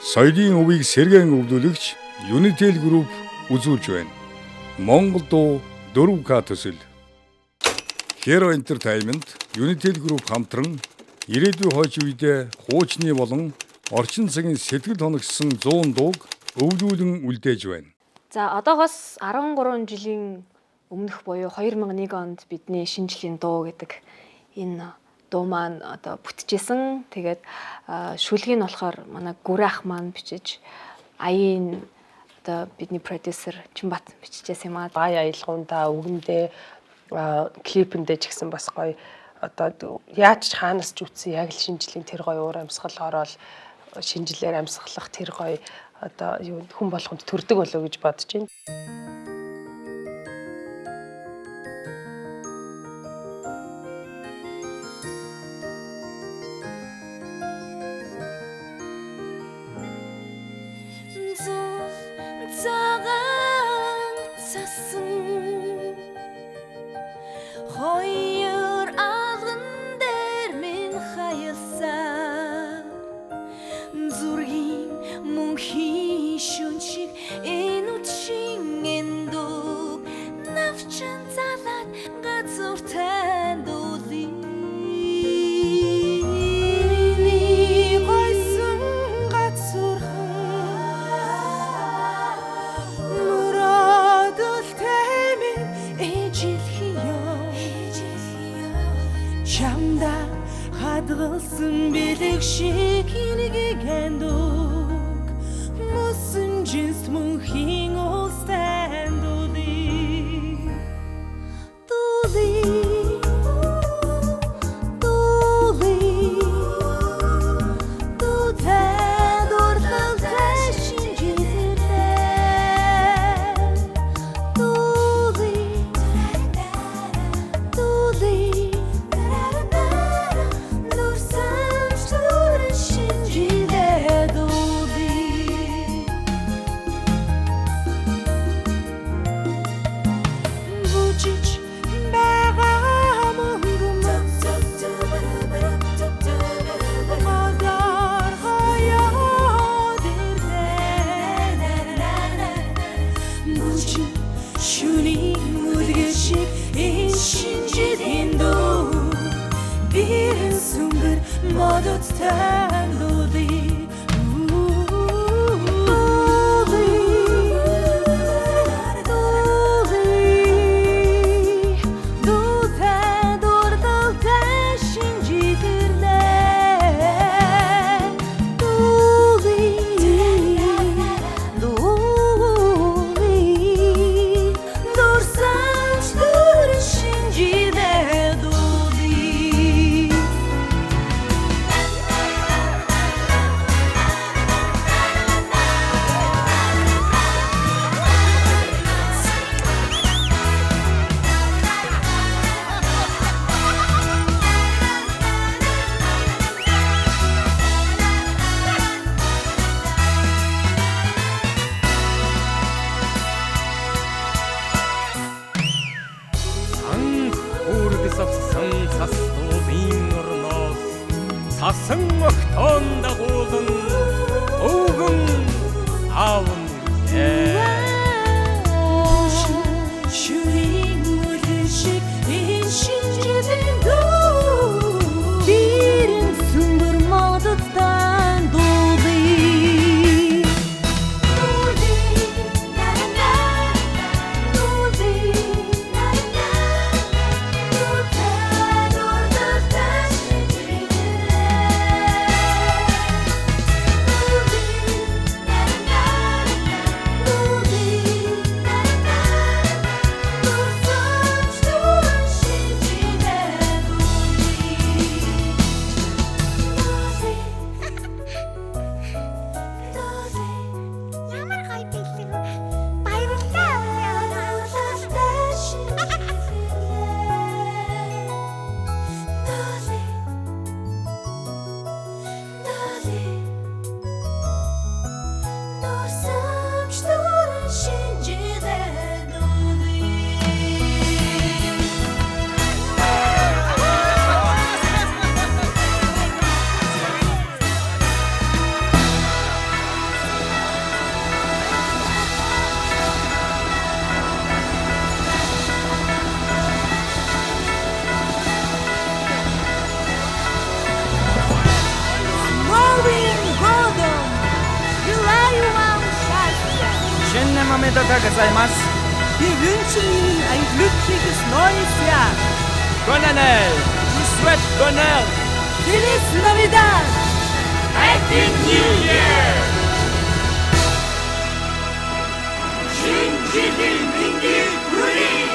Соёлын өвийг сэргээн өвлүүлэгч Unitel Group үзүүлж байна. Монгол дуу 4К төсөл. Hero Entertainment, Unitel Group хамтран ирээдүйн хойч үедээ хуучны болон орчин цагийн сэтгэл хоногссон 100 дууг өвлүүлэн үлдээж байна. За одоогоос 13 жилийн өмнөх буюу 2001 онд бидний шинжлэлийн дуу гэдэг энэ дуу маань одоо бүтчихсэн. Тэгээд шүлгийг нь болохоор манай Гүрэ ах маань бичиж, Аяын одоо бидний продюсер Чимбат биччихсэн юм аа. Бай аялгаундаа өгөндөө клипэндээ ч гэсэн бас гоё одоо яаж ч хаанаас ч үтсэн яг л шинжлэлийн тэр гоё уур амьсгал ороод шинжлэлээр амьсгалах тэр гоё одоо юу хүн болгонд төрдөг болов гэж бодож байна. Хоёр алган дээр минь хаялсан зүргийн мөнхийн шүншиг энэ үтшин эндүү навчин залаад газар танд үли Чамда хадгалсан бэлэг шиг хинэгэн дог мөсөн жинс мөнхийн улстай дули Modot tanduli Сасан огтон дагуулан өвгөн аавн шүрийн үлэн шиг энэ шинжлэлийн дуу бирэн сүмбэр модод тандуули おめでとうございます。 Wir wünschen Ihnen ein glückliches neues Jahr. Bonne année. Je vous souhaite bonheur. Feliz Navidad. Happy New Year! 신지민 민기 우리